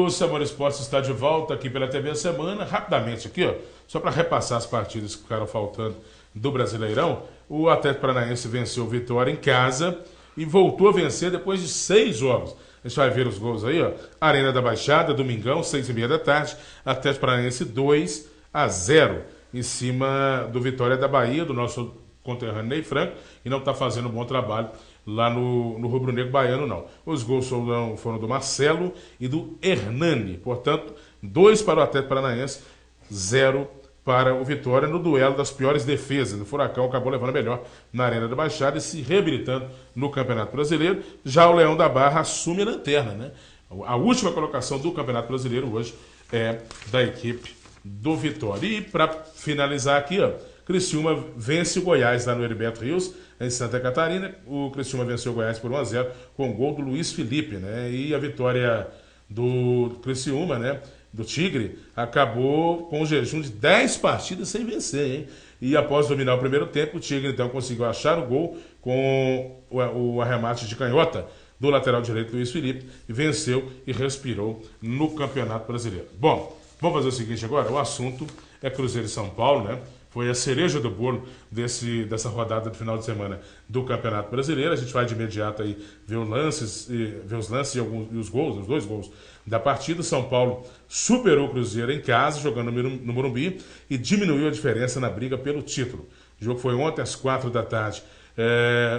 O Samora Esportes está de volta aqui pela TV Semana. Rapidamente aqui, ó, só para repassar as partidas que ficaram faltando do Brasileirão. O Atlético Paranaense venceu o Vitória em casa e voltou a vencer depois de 6 jogos. A gente vai ver os gols aí, ó. Arena da Baixada, domingão, 6h30 da tarde. Atlético Paranaense 2-0 em cima do Vitória da Bahia, do nosso conterrâneo Ney Franco, e não está fazendo um bom trabalho lá no Rubro Negro Baiano, não. Os gols foram do Marcelo e do Hernani. Portanto, 2 para o Atlético Paranaense, 0 para o Vitória, no duelo das piores defesas. O Furacão acabou levando melhor na Arena da Baixada e se reabilitando no Campeonato Brasileiro. Já o Leão da Barra assume a lanterna, né? A última colocação do Campeonato Brasileiro hoje é da equipe do Vitória. E para finalizar aqui, ó, Criciúma vence o Goiás lá no Heriberto Rios, em Santa Catarina. O Criciúma venceu o Goiás por 1-0 com o gol do Luiz Felipe, né? E a vitória do Criciúma, né, do Tigre, acabou com um jejum de 10 partidas sem vencer, hein? E após dominar o primeiro tempo, o Tigre então conseguiu achar o gol com o arremate de canhota do lateral direito Luiz Felipe e venceu e respirou no Campeonato Brasileiro. Bom, vamos fazer o seguinte agora, o assunto é Cruzeiro e São Paulo, né? Foi a cereja do bolo dessa rodada de final de semana do Campeonato Brasileiro. A gente vai de imediato aí ver os lances e os gols, os 2 gols da partida. São Paulo superou o Cruzeiro em casa, jogando no Morumbi, e diminuiu a diferença na briga pelo título. O jogo foi ontem às 4 da tarde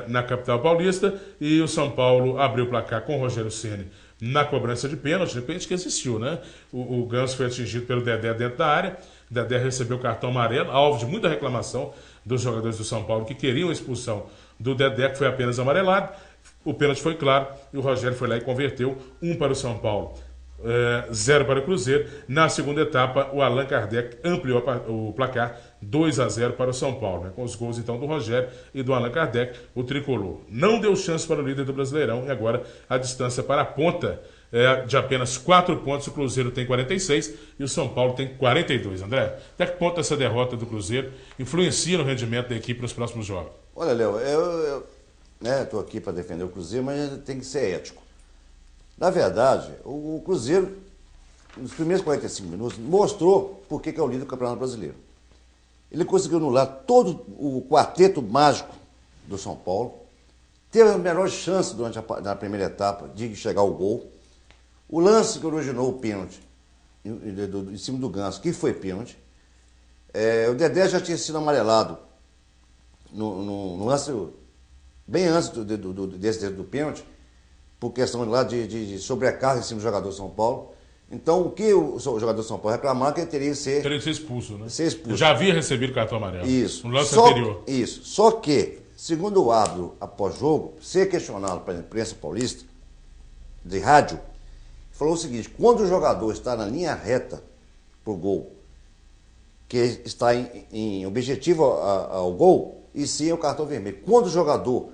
na capital paulista, e o São Paulo abriu o placar com o Rogério Ceni na cobrança de pênalti, de repente que existiu, né? O Ganso foi atingido pelo Dedé dentro da área. Dedé recebeu cartão amarelo, alvo de muita reclamação dos jogadores do São Paulo que queriam a expulsão do Dedé, que foi apenas amarelado. O pênalti foi claro e o Rogério foi lá e converteu, 1 para o São Paulo, 0 para o Cruzeiro. Na segunda etapa, o Allan Kardec ampliou o placar, 2-0 para o São Paulo, né? Com os gols então do Rogério e do Allan Kardec. O tricolor não deu chance para o líder do Brasileirão e agora a distância para a ponta de apenas 4 pontos. O Cruzeiro tem 46 e o São Paulo tem 42. André, até que ponto essa derrota do Cruzeiro influencia no rendimento da equipe nos próximos jogos? Olha, Léo, eu estou aqui para defender o Cruzeiro, mas tem que ser ético. Na verdade, o Cruzeiro, nos primeiros 45 minutos, mostrou por que é o líder do Campeonato Brasileiro. Ele conseguiu anular todo o quarteto mágico do São Paulo, teve a melhor chance na primeira etapa de chegar ao gol. O lance que originou o pênalti em cima do Ganso, que foi pênalti, o Dedé já tinha sido amarelado no lance bem antes do pênalti, por questão lá de sobrecarga em cima do jogador do São Paulo. Então, o que o jogador do São Paulo reclamava que ele teria que ser expulso, né? Eu já havia recebido cartão amarelo. Isso. No lance anterior. Isso. Só que, segundo o árbitro após jogo, ser questionado pela imprensa paulista, de rádio, falou o seguinte: quando o jogador está na linha reta para o gol, que está em objetivo ao gol, e sim é o cartão vermelho. Quando o jogador,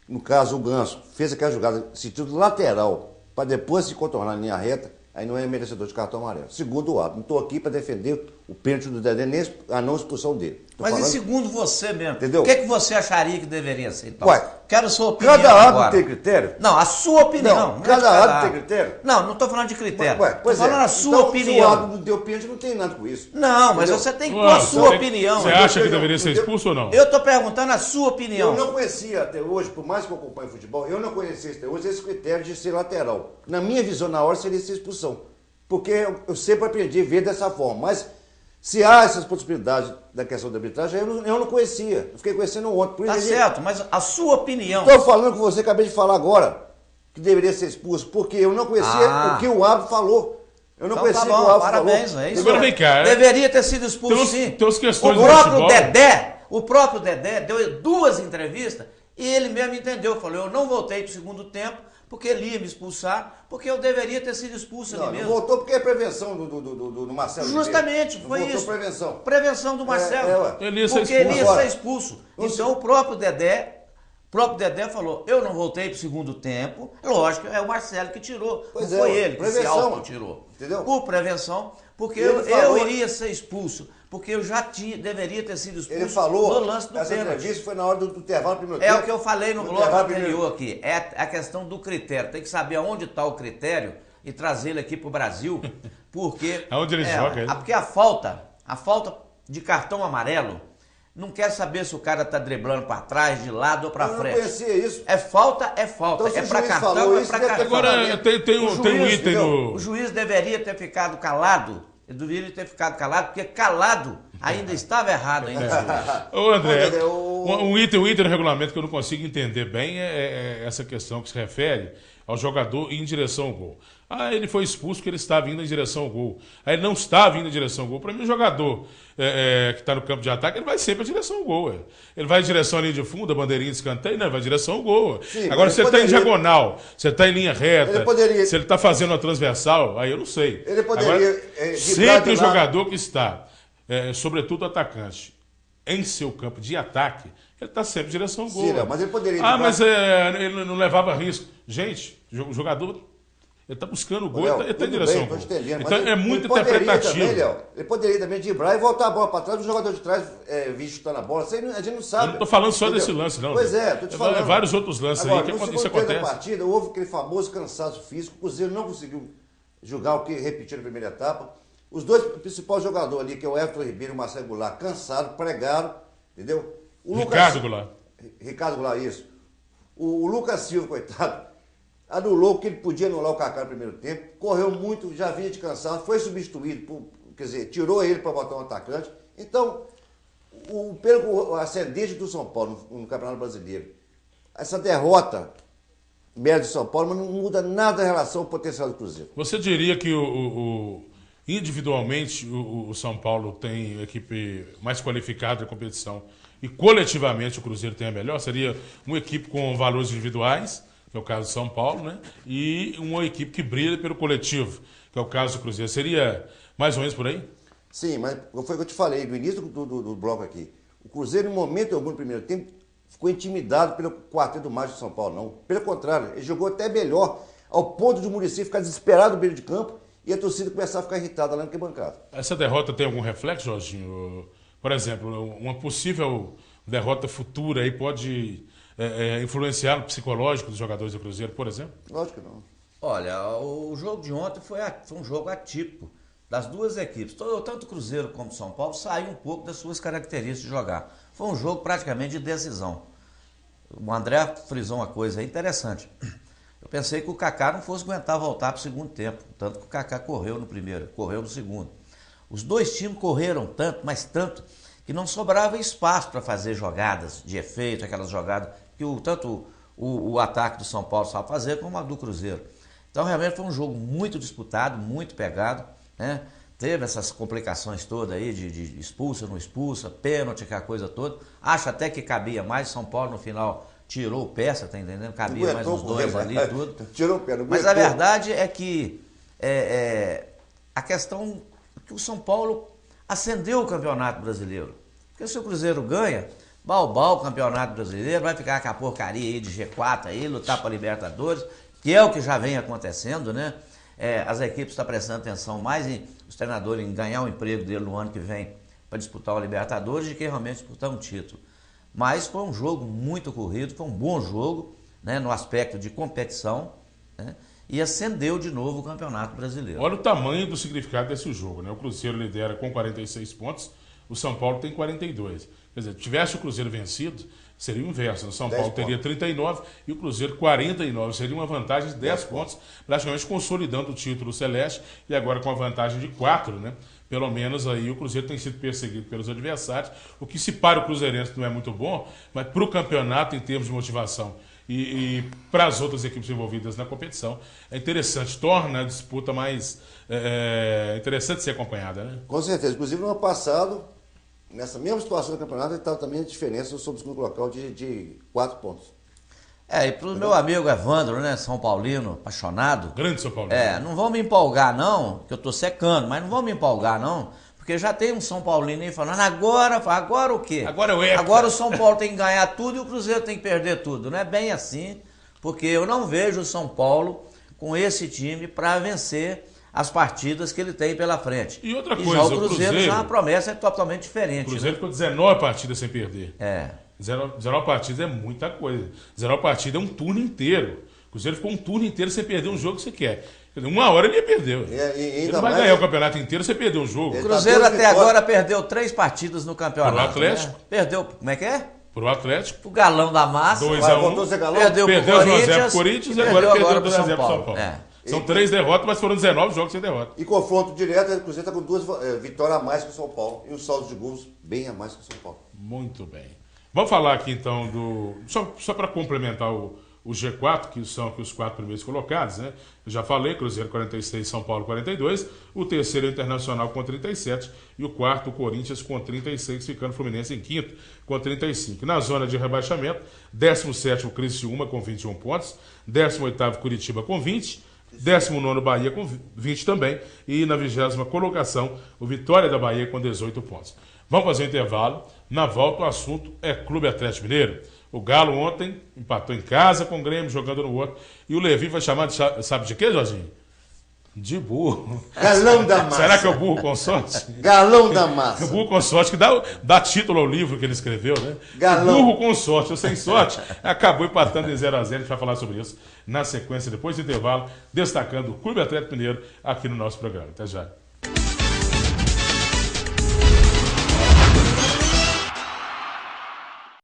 no caso o Ganso, fez aquela jogada sentido lateral para depois se contornar na linha reta, aí não é merecedor de cartão amarelo. Segundo o árbitro, não estou aqui para defender o pênalti do Dedé, nem a não expulsão dele. Mas e segundo você mesmo, entendeu? O que você acharia que deveria ser? Então? Ué, quero a sua opinião. Cada árbitro tem critério? Não, a sua opinião. Não, cada árbitro tem critério? Não, não estou falando de critério. Estou falando a sua então, opinião. Se o árbitro não deu pênalti, não tem nada com isso. Não, mas você tem que pôr a sua opinião. Você acha que deveria ser expulso ou não? Eu estou perguntando a sua opinião. Eu não conhecia até hoje, por mais que eu acompanhe futebol, eu não conhecia até hoje esse critério de ser lateral. Na minha visão, na hora, seria ser expulsão. Porque eu sempre aprendi a ver dessa forma. Mas se há essas possibilidades da questão da arbitragem, eu não conhecia. Eu fiquei conhecendo ontem. Por tá isso certo, mas a sua opinião... Estou falando com você, acabei de falar agora, que deveria ser expulso, porque eu não conhecia o que o árbitro falou. Eu não conhecia o que o árbitro parabéns, falou. É isso. Deveria ter sido expulso, sim. Tem as questões O próprio Dedé deu 2 entrevistas e ele mesmo entendeu. Falou, eu não voltei para o segundo tempo, porque ele ia me expulsar, porque eu deveria ter sido expulso ali mesmo. Não voltou porque é prevenção do Marcelo. Justamente, foi isso. Prevenção. Prevenção do Marcelo. Porque ele ia ser expulso. Então o próprio Dedé falou, eu não voltei pro segundo tempo. Lógico, é o Marcelo que tirou. Não foi ele que se auto-tirou. Entendeu? Por prevenção, porque eu iria ser expulso. Porque eu já deveria ter sido expulso. Ele falou, no lance do essa pênalti. entrevista foi na hora do intervalo primeiro tempo. É o que eu falei no bloco anterior aqui. É a questão do critério. Tem que saber aonde está o critério e trazer ele aqui pro Brasil, porque... Aonde ele joga? Porque a falta de cartão amarelo, não quer saber se o cara tá driblando para trás, de lado ou para frente. Eu não conhecia isso. É falta. Então, é para cartão, é para cartão. Agora tem um item no... O juiz deveria ter ficado calado. Ele deveria ter ficado calado, porque calado ainda estava errado. Ô André, um item no regulamento que eu não consigo entender bem é essa questão que se refere ao jogador ir em direção ao gol. Ele foi expulso porque ele estava indo em direção ao gol. Aí ele não estava indo em direção ao gol. Para mim, o jogador que está no campo de ataque, ele vai sempre em direção ao gol. Ele vai em direção à linha de fundo, a bandeirinha de escanteio, não, ele vai em direção ao gol. Sim, agora, se você está em diagonal, você está em linha reta, se ele está fazendo uma transversal, aí eu não sei. Ele poderia... Agora, sempre o jogador que está, sobretudo o atacante, em seu campo de ataque, ele está sempre em direção ao gol. Sim, mas ele poderia... mas ele não levava risco. Gente, o jogador... Ele está buscando o gol, ele está em direção ao gol. Então é muito interpretativo. Também, Léo, ele poderia também driblar e voltar a bola para trás, o jogador de trás vir chutando a bola. Isso aí a gente não sabe. Eu não estou falando só desse lance, não. Pois é, estou te falando. Vários outros lances agora, aí que isso acontece. Da partida, houve aquele famoso cansaço físico, o Cruzeiro não conseguiu jogar o que repetiu na primeira etapa. Os dois principais jogadores ali, que é o Everton Ribeiro e o Marcelo Goulart, cansados, pregaram, entendeu? Ricardo Goulart. Ricardo Goulart, isso. O Lucas Silva, coitado, anulou o que ele podia anular o Kaká no primeiro tempo, correu muito, já vinha de cansado, foi substituído, quer dizer, tirou ele para botar um atacante. Então, pelo ascendente do São Paulo no Campeonato Brasileiro, essa derrota média de São Paulo não muda nada em relação ao potencial do Cruzeiro. Você diria que individualmente o São Paulo tem a equipe mais qualificada da competição e coletivamente o Cruzeiro tem a melhor? Seria uma equipe com valores individuais, que é o caso do São Paulo, né? E uma equipe que brilha pelo coletivo, que é o caso do Cruzeiro. Seria mais ou menos por aí? Sim, mas foi o que eu te falei no início do bloco aqui. O Cruzeiro, em momento algum no primeiro tempo, ficou intimidado pelo quarteto mágico de São Paulo, não. Pelo contrário, ele jogou até melhor, ao ponto de o Muricy ficar desesperado no meio de campo e a torcida começar a ficar irritada lá na arquibancada. Essa derrota tem algum reflexo, Jorginho? Por exemplo, uma possível derrota futura aí pode... influenciar no psicológico dos jogadores do Cruzeiro, por exemplo? Lógico que não. Olha, o jogo de ontem foi um jogo atípico das duas equipes. Tanto o Cruzeiro como o São Paulo saiu um pouco das suas características de jogar. Foi um jogo praticamente de decisão. O André frisou uma coisa interessante. Eu pensei que o Kaká não fosse aguentar voltar para o segundo tempo. Tanto que o Kaká correu no primeiro, correu no segundo. Os dois times correram tanto, mas tanto, que não sobrava espaço para fazer jogadas de efeito, aquelas jogadas que tanto o ataque do São Paulo sabe fazer, como a do Cruzeiro. Então, realmente foi um jogo muito disputado, muito pegado, né? Teve essas complicações todas aí de expulsa, não expulsa, pênalti, aquela coisa toda. Acho até que cabia mais. São Paulo, no final, tirou o pé, você tá entendendo? Cabia mais uns dois ali e tudo. Tirou o pé, não. Mas a verdade é que a questão que o São Paulo acendeu o Campeonato Brasileiro. Porque se o Cruzeiro ganha... Balbal, o Campeonato Brasileiro, vai ficar com a porcaria aí de G4 aí, lutar para a Libertadores, que é o que já vem acontecendo, né? As equipes estão prestando atenção mais os treinadores em ganhar o emprego dele no ano que vem para disputar o Libertadores do que realmente disputar um título. Mas foi um jogo muito corrido, foi um bom jogo, né, no aspecto de competição, né, e acendeu de novo o Campeonato Brasileiro. Olha o tamanho do significado desse jogo, né? O Cruzeiro lidera com 46 pontos, o São Paulo tem 42. Quer dizer, tivesse o Cruzeiro vencido, seria o inverso. O São Paulo teria 39 e o Cruzeiro 49. Seria uma vantagem de 10 pontos, praticamente consolidando o título celeste e agora com a vantagem de 4, né? Pelo menos aí o Cruzeiro tem sido perseguido pelos adversários, o que se para o Cruzeirense não é muito bom, mas para o campeonato, em termos de motivação e para as outras equipes envolvidas na competição, é interessante, torna a disputa mais interessante de ser acompanhada, né? Com certeza. Inclusive, no ano passado, nessa mesma situação do campeonato, estava também a diferença sobre o segundo local de 4 pontos. E para o meu amigo Evandro, né, São Paulino, apaixonado. Grande São Paulino. Não vão me empolgar não, que eu estou secando, mas não vão me empolgar não, porque já tem um São Paulino aí falando, agora o quê? Agora o São Paulo tem que ganhar tudo e o Cruzeiro tem que perder tudo. Não é bem assim, porque eu não vejo o São Paulo com esse time para vencer as partidas que ele tem pela frente. E outra coisa, já o Cruzeiro já é uma promessa totalmente diferente. O Cruzeiro ficou 19 partidas sem perder. 19 partidas é muita coisa. 19 partidas é um turno inteiro. O Cruzeiro ficou um turno inteiro sem perder um jogo que você quer. Quer dizer, uma hora ele ia perder. E Ele ainda não vai mais- ganhar o campeonato inteiro, você perdeu um jogo. Ele O Cruzeiro tá até dois agora vitórias. perdeu 3 partidas no campeonato. Pro Atlético? Né? Perdeu, como é que é? Pro Atlético, O galão da massa. 2 Vai, a 1. voltou a ser galão? Perdeu pro Perdeu 1 a 0 Corinthians, pro Corinthians e e agora perdeu pro 2 a 0 pro São Paulo. É. São 3 derrotas, mas foram 19 jogos sem derrota. E confronto direto, o Cruzeiro está com 2 vitórias a mais que o São Paulo. E um saldo de gols bem a mais que o São Paulo. Muito bem. Vamos falar aqui então do. Só para complementar o G4, que são aqui os 4 primeiros colocados, né? Eu já falei, Cruzeiro 46, São Paulo 42, o terceiro é o Internacional com 37 e o quarto o Corinthians com 36, ficando o Fluminense em quinto com 35. Na zona de rebaixamento, 17º o Criciúma com 21 pontos, 18º Curitiba com 20, 19º Bahia com 20 também e na 20ª colocação o Vitória da Bahia com 18 pontos. Vamos fazer um intervalo. Na volta o assunto é Clube Atlético Mineiro. O Galo ontem empatou em casa com o Grêmio, jogando no outro. E o Levi vai chamar de, sabe de quê, Jorginho? De burro. Galão da massa. Será que é o burro com sorte? Galão da O massa. burro com sorte, que dá título ao livro que ele escreveu, né? Galão. O burro com sorte ou sem sorte, acabou empatando em 0 a 0. A gente vai falar sobre isso na sequência, depois do intervalo, destacando o Clube Atlético Mineiro aqui no nosso programa. Até já.